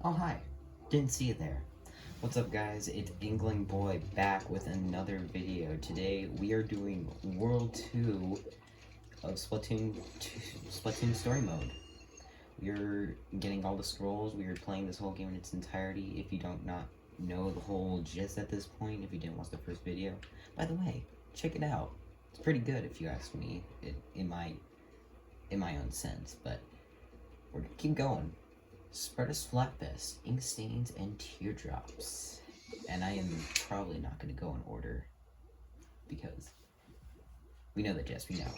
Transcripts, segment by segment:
Oh, hi. Didn't see you there. What's up, guys? It's England Boy back with another video. Today, we are doing World 2 of Splatoon Story Mode. We're getting all the scrolls. We are playing this whole game in its entirety. If you don't not know the whole gist at this point, if you didn't watch the first video. By the way, check it out. It's pretty good if you ask me, in my own sense, but we're gonna keep going. Spread us flat best, ink stains, and teardrops. And I am probably not going to go in order, because we know the gist, we know.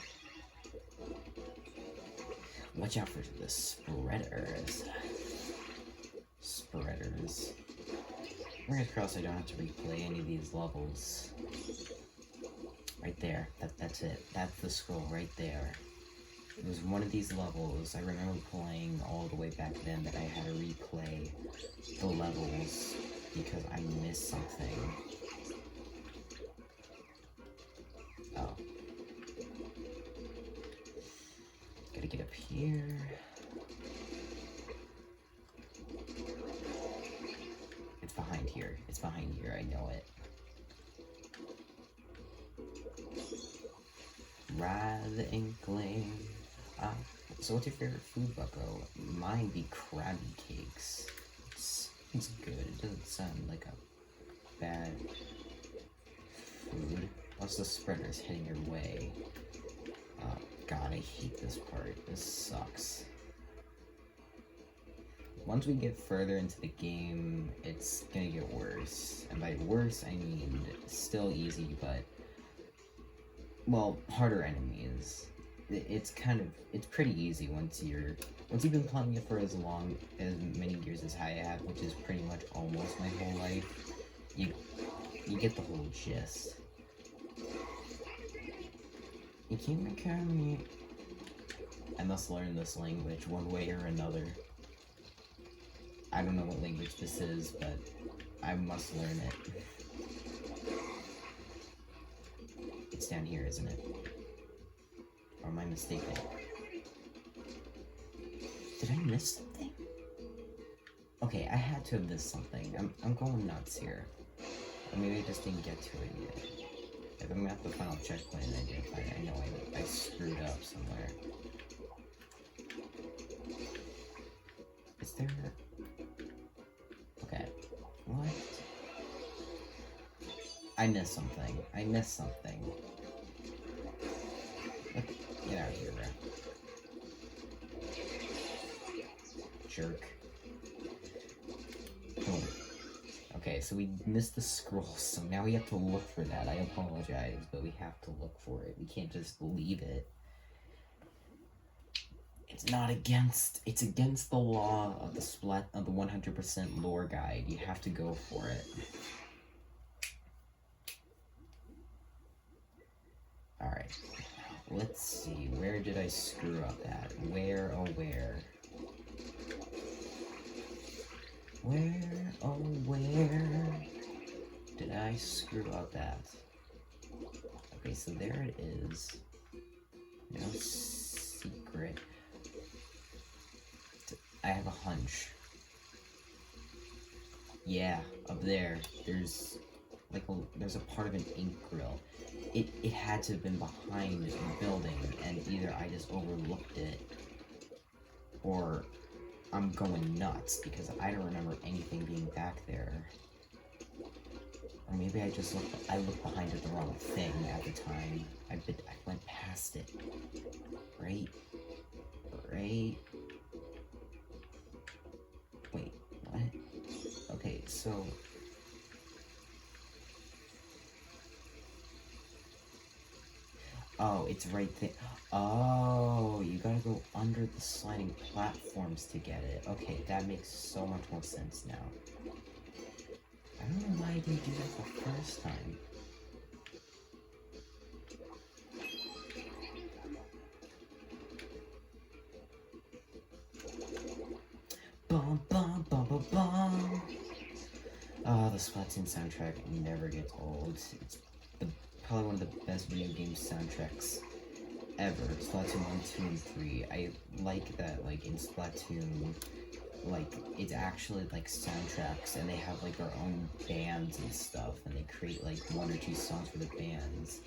Watch out for the spreaders. Fingers crossed I don't have to replay any of these levels. Right there, that's it. That's the scroll right there. It was one of these levels, I remember playing all the way back then, that I had to replay the levels because I missed something. Oh. Gotta get up here. It's behind here. It's behind here, I know it. Ride the inkling. So what's your favorite food, bucko? Mine be Krabby Cakes. It's good. It doesn't sound like a bad food. Plus the spreader's heading your way. Oh god, I hate this part. This sucks. Once we get further into the game, it's gonna get worse. And by worse, I mean still easy, but well, harder enemies. It's pretty easy once you've been playing it for as many years as I have, which is pretty much almost my whole life. You get the whole gist. You can't carry me. I must learn this language one way or another. I don't know what language this is, but I must learn it. It's down here, isn't it? Or am I mistaken? Did I miss something? Okay, I had to have missed something. I'm going nuts here. Or maybe I just didn't get to it yet. If I'm at the final checkpoint and I did, I know I screwed up somewhere. Is there... Okay. What? I missed something. Get out of here, bro. Jerk. Boom. Okay, so we missed the scroll, so now we have to look for that. I apologize, but we have to look for it. We can't just leave it. It's against the law of the 100% lore guide. You have to go for it. Alright. Let's see, where did I screw up at? Where, oh where? Where, oh where did I screw up at? Okay, so there it is. No secret. I have a hunch. Yeah, up there, there's a part of an ink grill. It had to have been behind the building, and either I just overlooked it, or I'm going nuts, because I don't remember anything being back there. Or maybe I looked behind at the wrong thing at the time. I went past it. Right? Wait, what? Okay, so... Oh, it's right there. Oh, you gotta go under the sliding platforms to get it. Okay, that makes so much more sense now. I don't know why I didn't do that the first time. Bum bum bum bum bum. Oh, the Splatoon soundtrack never gets old. It's probably one of the best video game soundtracks ever. Splatoon 1, 2, and 3. I like that, like, in Splatoon like, it's actually like soundtracks, and they have like their own bands and stuff, and they create like 1 or 2 songs for the bands.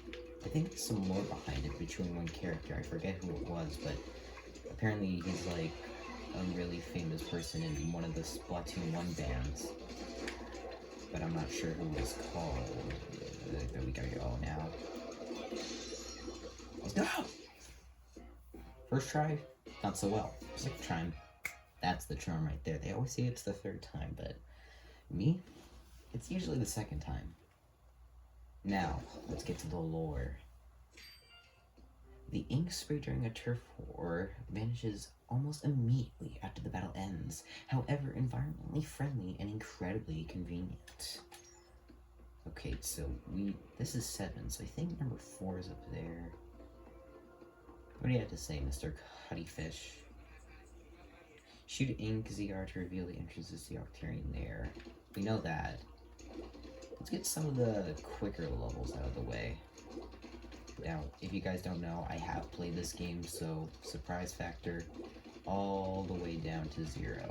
I think there's some more behind it between one character. I forget who it was, but apparently he's like a really famous person in one of the Splatoon 1 bands. But I'm not sure who it's called. There we go now. Let's go! First try, not so well. Second time, that's the charm right there. They always say it's the 3rd time, but me, it's usually the 2nd time. Now, let's get to the lore. The ink spray during a turf war vanishes almost immediately after the battle ends. However, environmentally friendly and incredibly convenient. Okay, so this is 7, so I think number 4 is up there. What do you have to say, Mr. Cuttyfish? Shoot ink ZR to reveal the entrances to the Octarian there. We know that. Let's get some of the quicker levels out of the way. Now, if you guys don't know, I have played this game, so surprise factor all the way down to 0.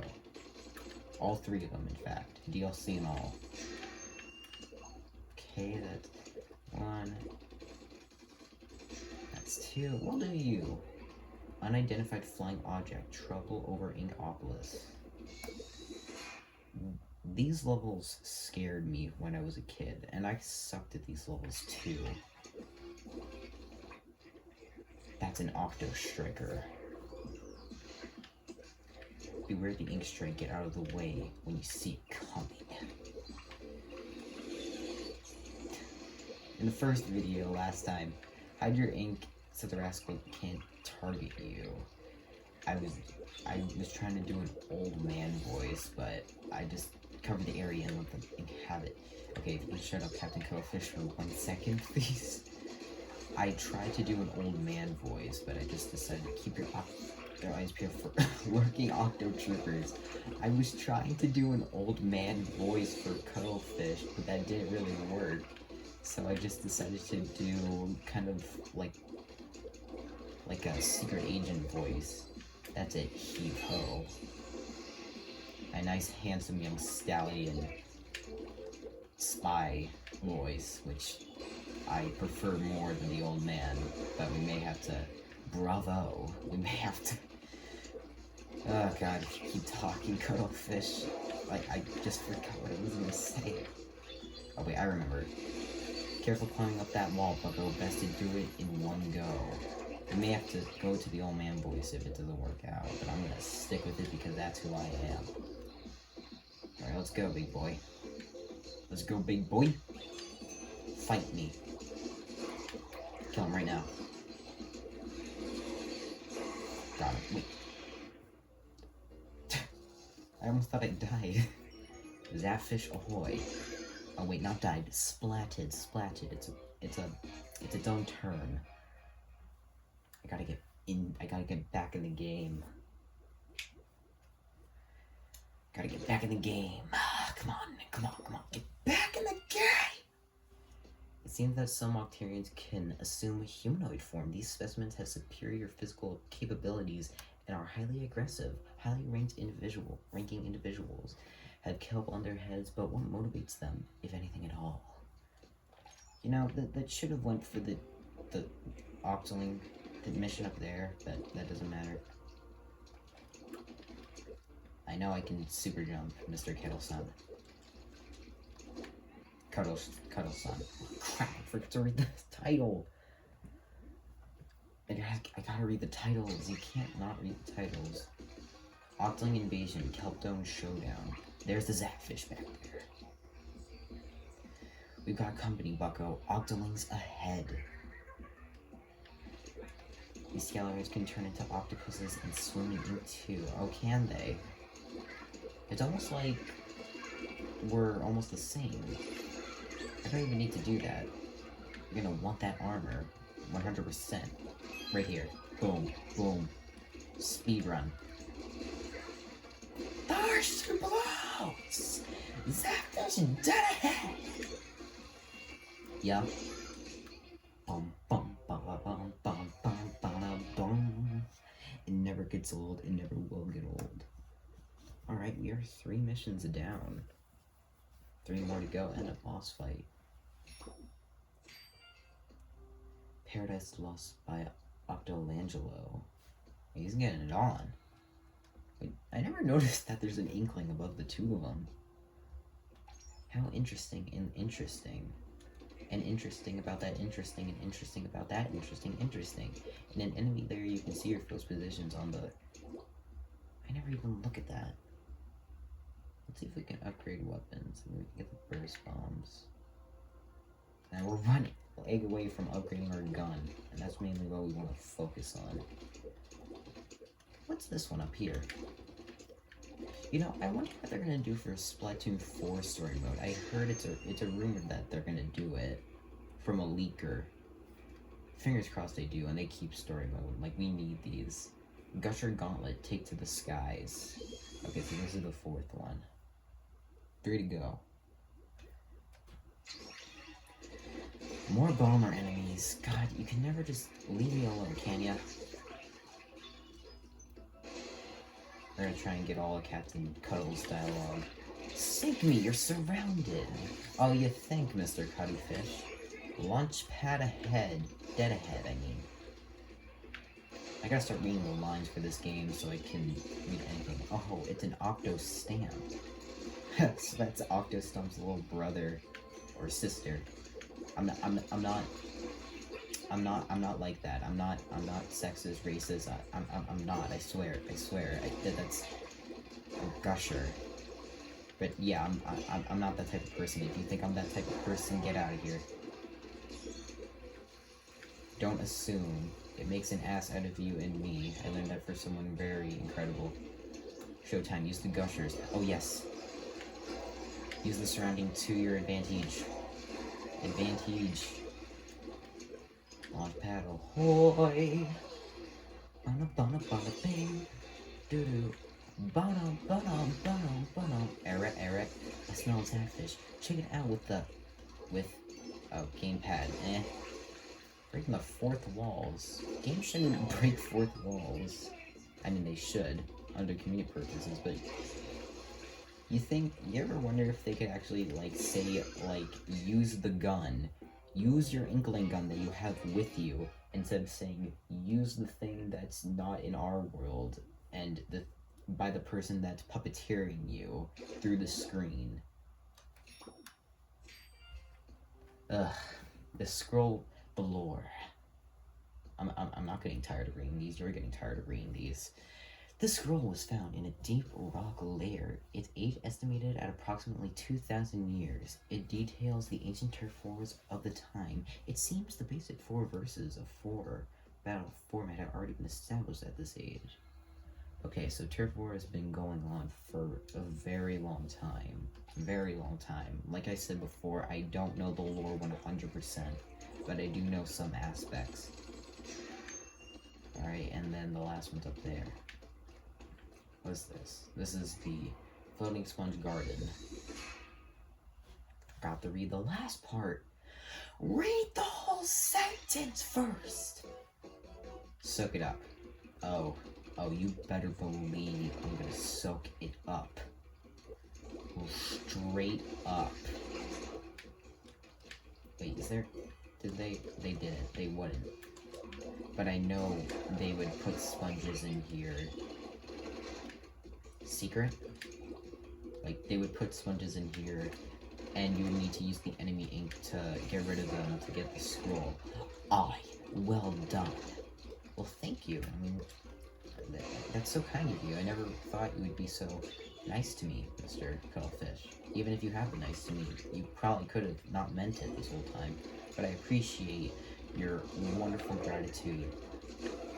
All 3 of them, in fact. DLC and all. Okay, that's 1. That's 2. We'll do you. Unidentified flying object. Trouble over Inkopolis. These levels scared me when I was a kid, and I sucked at these levels too. That's an Octo Striker. Beware the ink strike, get out of the way when you see it coming. In the first video last time, hide your ink so the rascal can't target you. I was trying to do an old man voice, but I just covered the area and let the ink have it. Okay, if you can shut up Captain Cuttlefish for 1 second, please. I tried to do an old man voice, but I just decided to keep your eyes peeled for lurking Octo Troopers. I was trying to do an old man voice for Cuttlefish, but that didn't really work. So I just decided to do kind of like a secret agent voice. That's it, heave-ho. A nice, handsome young stallion spy voice, which I prefer more than the old man, but we may have to, bravo, we may have to, oh god, if you keep talking, Cuttlefish, I just forgot what I was gonna say. Oh wait, I remember. Careful climbing up that wall, Bucko, best to do it in one go. I may have to go to the old man voice if it doesn't work out, but I'm gonna stick with it because that's who I am. Alright, let's go, big boy. Let's go, big boy. Fight me. Kill him right now. Got him. Wait. I almost thought I died. Zapfish ahoy. Oh wait, not died. Splatted. Splatted. It's its own term. I gotta get back in the game. Gotta get back in the game. Come on. Get back in the game! It seems that some Octarians can assume humanoid form. These specimens have superior physical capabilities and are highly aggressive, highly ranking individuals. Have kelp on their heads, but what motivates them, if anything at all? You know, that should have went for the Octoling, the mission up there, but that doesn't matter. I know I can super jump, Mr. Kettleson. Cuddleson. Crap, I forgot to read the title. I gotta read the titles. You can't not read the titles. Octoling Invasion, Kelpdome Showdown. There's the Zapfish back there. We've got company, Bucko. Octolings ahead. These scalarians can turn into octopuses and swim in ink too. Oh, can they? It's almost like we're almost the same. I don't even need to do that. You're gonna want that armor. 100%. Right here. Boom. Boom. Speed run. Thirst blows! Zapfish dead ahead! Yeah. Bum bum bum bum bum bum bum bum. It never gets old. It never will get old. Alright. Alright, we are 3 missions down. 3 more to go, and a boss fight. Paradise Lost by Octolangelo. He's getting it on. Wait, I never noticed that there's an inkling above the 2 of them. How interesting and interesting. And interesting about that interesting and interesting about that interesting. And an enemy there, you can see your foe's positions on the... I never even look at that. Let's see if we can upgrade weapons. Maybe we can get the burst bombs. And we're running away from upgrading our gun. And that's mainly what we want to focus on. What's this one up here? You know, I wonder what they're gonna do for Splatoon 4 story mode. I heard it's a rumor that they're gonna do it from a leaker. Fingers crossed they do, and they keep story mode. Like, we need these. Gusher Gauntlet, Take to the Skies. Okay, so this is the 4th one. 3 to go. More bomber enemies. God, you can never just leave me alone, can ya? We're gonna try and get all of Captain Cuddle's dialogue. Sink me, you're surrounded. Oh, you think, Mr. Cuddyfish. Launch pad ahead. Dead ahead, I mean. I gotta start reading the lines for this game so I can read anything. Oh, it's an Octo Stamp. So that's Octo Stamp's little brother or sister. I'm not like that. I'm not sexist, racist. I'm not. I swear. That's a gusher. But yeah, I'm not that type of person. If you think I'm that type of person, get out of here. Don't assume. It makes an ass out of you and me. I learned that for someone very incredible. Showtime. Use the gushers. Oh yes. Use the surrounding to your advantage. Launch pad ahoy! Bana bana bana bing! Doo doo! Bana bana bana bana! Eric, I smell catfish. Check it out with oh, gamepad. Breaking the 4th walls. Games shouldn't break 4th walls. I mean, they should under community purposes, but you ever wonder if they could actually say use the gun. Use your inkling gun that you have with you, instead of saying, use the thing that's not in our world, and by the person that's puppeteering you through the screen. Ugh. The scroll galore. I'm not getting tired of reading these, you're getting tired of reading these. This scroll was found in a deep rock lair. Its age estimated at approximately 2,000 years. It details the ancient turf wars of the time. It seems the basic 4 verses of 4 battle format had already been established at this age. Okay, so turf war has been going on for a very long time. Very long time. Like I said before, I don't know the lore 100%, but I do know some aspects. Alright, and then the last one's up there. What's this? This is the Floating Sponge Garden. Forgot to read the last part. Read the whole sentence first! Soak it up. Oh, you better believe I'm gonna soak it up. Straight up. Wait, is there... They didn't. They wouldn't. But I know they would put sponges in here. Secret? Like, they would put sponges in here, and you would need to use the enemy ink to get rid of them to get the scroll. Aye, well done. Well, thank you. I mean, that's so kind of you. I never thought you would be so nice to me, Mr. Cuttlefish. Even if you have been nice to me, you probably could have not meant it this whole time. But I appreciate your wonderful gratitude,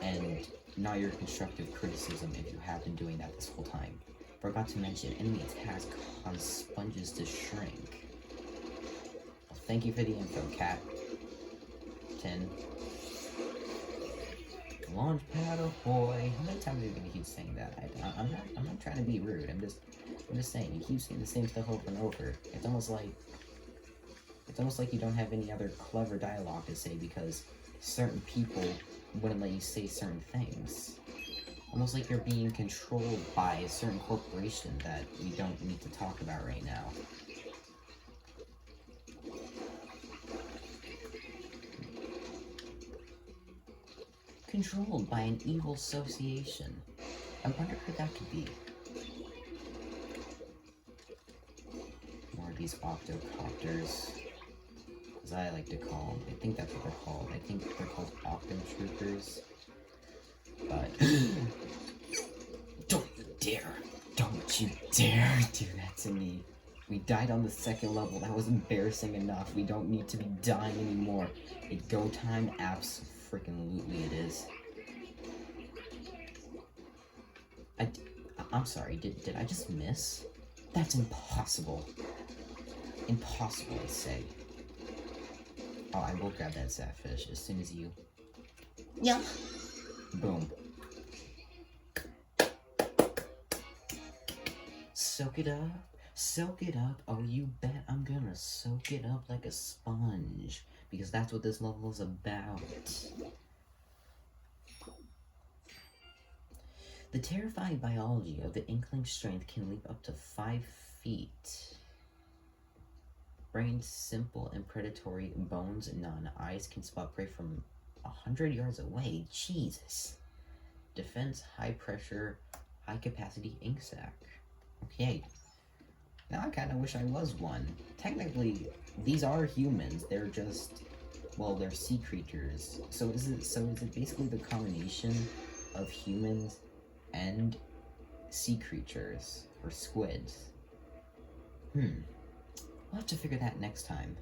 and not your constructive criticism if you have been doing that this whole time. Forgot to mention, enemy attacks cause sponges to shrink. Well, thank you for the info, Cat. 10. Launch pad ahoy. How many times are you gonna keep saying that? I'm not trying to be rude. I'm just saying, you keep saying the same stuff over and over. It's almost like you don't have any other clever dialogue to say because certain people wouldn't let you say certain things. Almost like you're being controlled by a certain corporation that we don't need to talk about right now. Controlled by an evil association. I wonder who that could be. More of these octocopters, as I like to call them. I think that's what they're called. I think they're called octotroopers. But don't you dare do that to me. We died on the second level. That was embarrassing enough. We don't need to be dying anymore. It's go time. Abso-freaking-lutely it is. I'm sorry. Did I just miss? That's impossible. Impossible, I say. Oh, I will grab that sapfish as soon as you. Yeah. Boom. Soak it up. Soak it up. Oh, you bet I'm gonna soak it up like a sponge. Because that's what this level is about. The terrifying biology of the Inkling strength can leap up to 5 feet. Brain simple and predatory, bones none. Eyes can spot prey from 100 yards away. Jesus. Defense, high pressure, high capacity ink sac. Okay. Now I kind of wish I was one. Technically, these are humans. They're just, well, they're sea creatures. So is it basically the combination of humans and sea creatures or squids? We'll have to figure that next time.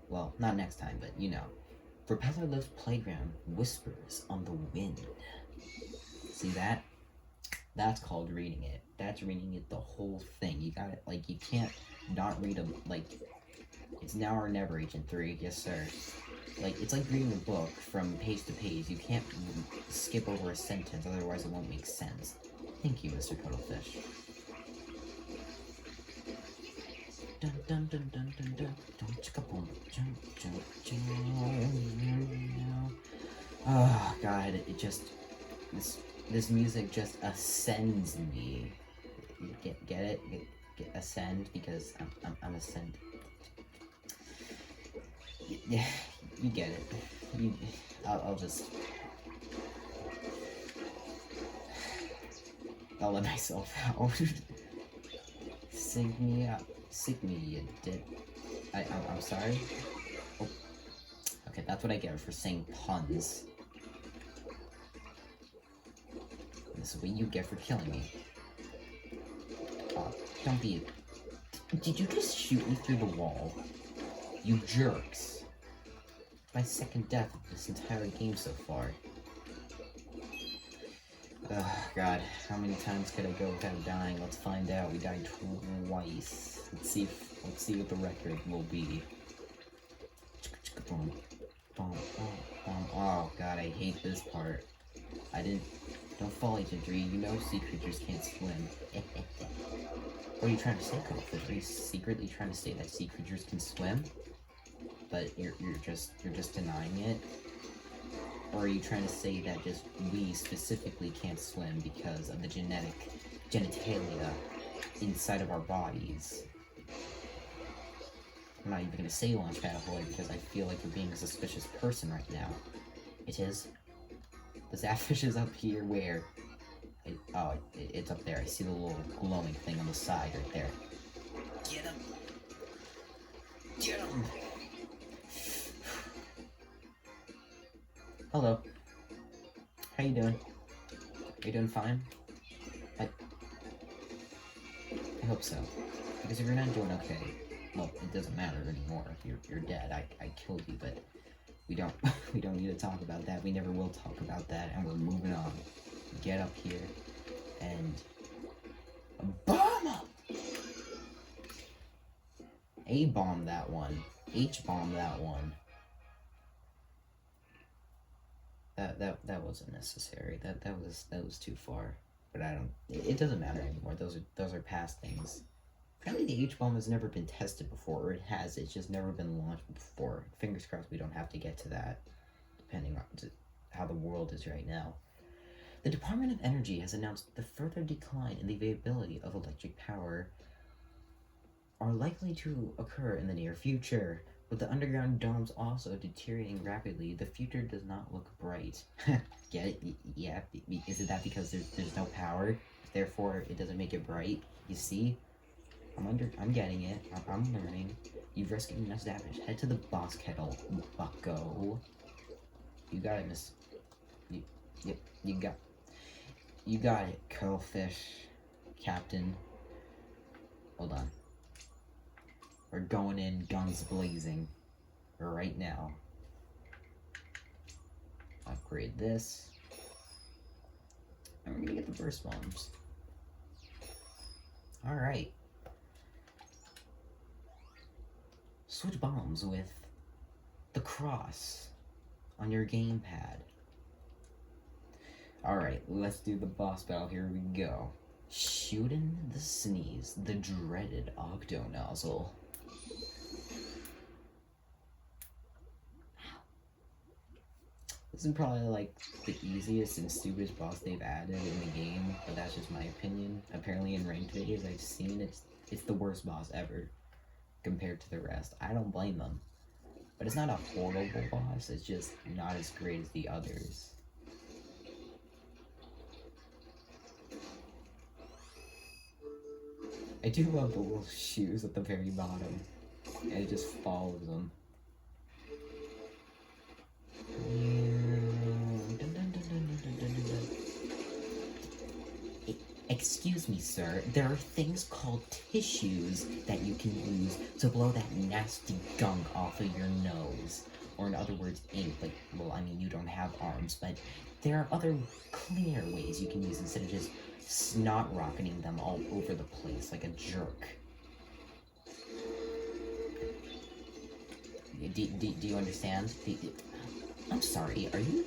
Well, not next time, but you know. Propeller lift playground, whispers on the wind. See that? That's called reading it. That's reading it the whole thing. You got it. Like, you can't not read them. Like, it's now or never, Agent 3. Yes, sir. Like, it's like reading a book from page to page. You can't skip over a sentence, otherwise it won't make sense. Thank you, Mr. Cuttlefish. Dun dun dun dun dun dun dun chicka boom jump jump jump. Oh God, it just this music just ascends me. Get it? Get ascend because I'm ascend. Yeah, you get it. I'll let myself out. Sink me up. Sink me, you did. I'm sorry? Oh. Okay, that's what I get for saying puns. This is what you get for killing me. Don't be... Did you just shoot me through the wall? You jerks. My second death of this entire game so far. Oh God, how many times could I go without dying? Let's find out. We died twice. Let's see what the record will be. Oh God, I hate this part. Don't fall, Agent 3. You know sea creatures can't swim. What are you trying to say, Cuttlefish? Are you secretly trying to say that sea creatures can swim? But you're just denying it? Or are you trying to say that just we specifically can't swim because of the genitalia inside of our bodies? I'm not even going to say Launchpad Ahoy because I feel like you're being a suspicious person right now. It is. The Zapfish is up here where? It's up there. I see the little glowing thing on the side right there. Get him! Get him! Hello. How you doing? Are you doing fine? I hope so. Because if you're not doing okay, well, it doesn't matter anymore. You're dead. I killed you, but we don't need to talk about that. We never will talk about that, and we're moving on. Get up here and bomb! A-bomb that one. H-bomb that one. That wasn't necessary. That was too far. But it doesn't matter anymore. Those are past things. Apparently the H-bomb has never been tested before, or it has, it's just never been launched before. Fingers crossed we don't have to get to that, depending on how the world is right now. The Department of Energy has announced the further decline in the availability of electric power are likely to occur in the near future. With the underground domes also deteriorating rapidly, the future does not look bright. Get it? Yeah. Is it that because there's no power, therefore it doesn't make it bright? You see? I'm getting it. I'm learning. You've rescued enough damage. Head to the boss kettle, bucko. You got it, miss. You got it, curlfish, captain. Hold on. We're going in guns blazing right now. Upgrade this. And we're gonna get the burst bombs. Alright. Switch bombs with the cross on your gamepad. Alright, let's do the boss battle. Here we go. Shooting the sneeze, the dreaded octo nozzle. This is probably like the easiest and stupidest boss they've added in the game, but that's just my opinion. Apparently in ranked videos I've seen it's the worst boss ever compared to the rest. I don't blame them. But it's not a horrible boss, it's just not as great as the others. I do love the little shoes at the very bottom, and it just follows them. Excuse me, sir. There are things called tissues that you can use to blow that nasty gunk off of your nose. Or in other words, ink. Like, well, I mean, you don't have arms, but there are other cleaner ways you can use instead of just snot rocketing them all over the place like a jerk. Do you understand? I'm sorry, are you?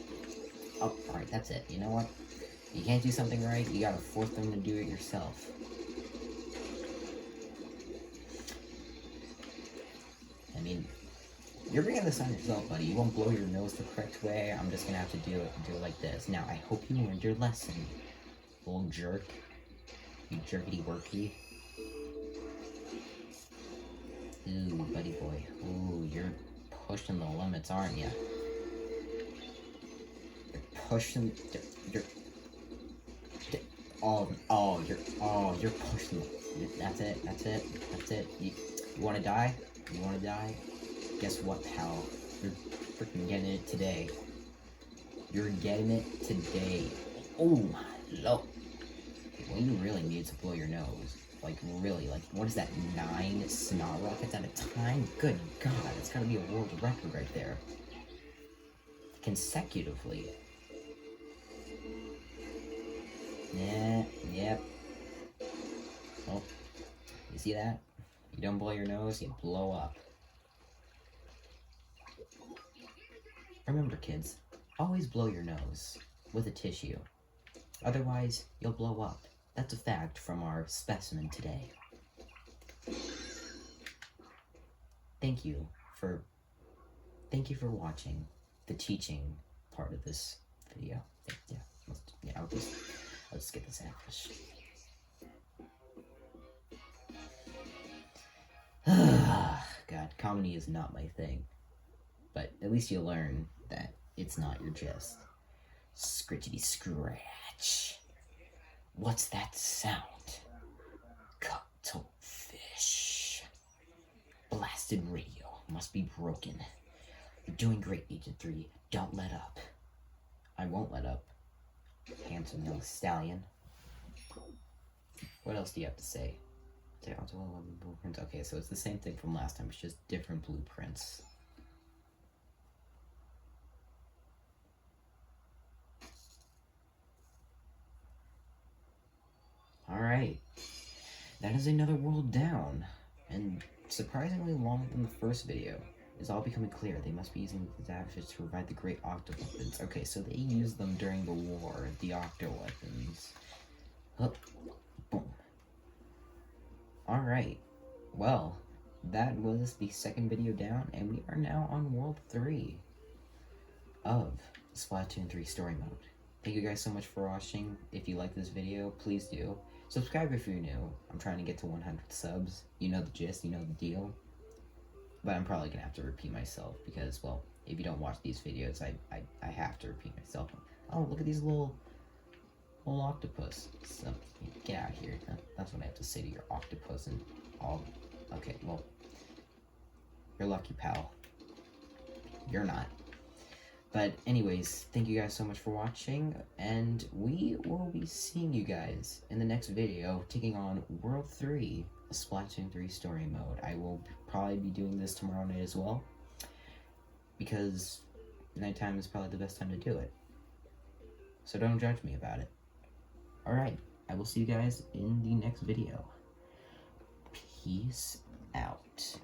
Oh, alright, that's it. You know what? You can't do something right, you gotta force them to do it yourself. I mean, you're bringing this on yourself, buddy. You won't blow your nose the correct way. I'm just gonna have to do it like this. Now, I hope you learned your lesson, little jerk. You jerkity worky. Ooh, buddy boy. Ooh, you're pushing the limits, aren't you? You're pushing. You're pushing. That's it. You wanna die? You wanna die? Guess what, pal? You're freaking getting it today. You're getting it today. Oh my lord. When you really need to blow your nose. Like, really, like, what is that, 9 snot rockets at a time? Good god, it's gotta be a world record right there. Consecutively. Yeah, yep. Oh, you see that? You don't blow your nose, you blow up. Remember, kids, always blow your nose with a tissue. Otherwise, you'll blow up. That's a fact from our specimen today. Thank you for watching the teaching part of this video. Yeah, I'll just get this accomplished. God, comedy is not my thing. But at least you learn that it's not your just scritchety scratch. What's that sound? Cuttlefish. Blasted radio must be broken. You're doing great, Agent 3. Don't let up. I won't let up. Handsome young stallion. What else do you have to say? Blueprints. Okay, so it's the same thing from last time. It's just different blueprints. Alright, that is another world down, and surprisingly longer than the first video. It's all becoming clear. They must be using the savages to provide the great octo weapons. Okay, so they used them during the war, the octo weapons. Oh, boom. Alright, well, that was the second video down, and we are now on World 3 of Splatoon 3 Story Mode. thank you guys so much for watching. If you like this video, please do. Subscribe if you're new. I'm trying to get to 100 subs. You know the gist, you know the deal. But I'm probably gonna have to repeat myself because, well, if you don't watch these videos, I have to repeat myself. Oh, look at these little octopus. So, get out of here. That's what I have to say to your octopus and all. Okay, well, you're lucky, pal. You're not. But anyways, thank you guys so much for watching, and we will be seeing you guys in the next video, taking on World 3, Splatoon 3 Story Mode. I will probably be doing this tomorrow night as well, because nighttime is probably the best time to do it. So don't judge me about it. Alright, I will see you guys in the next video. Peace out.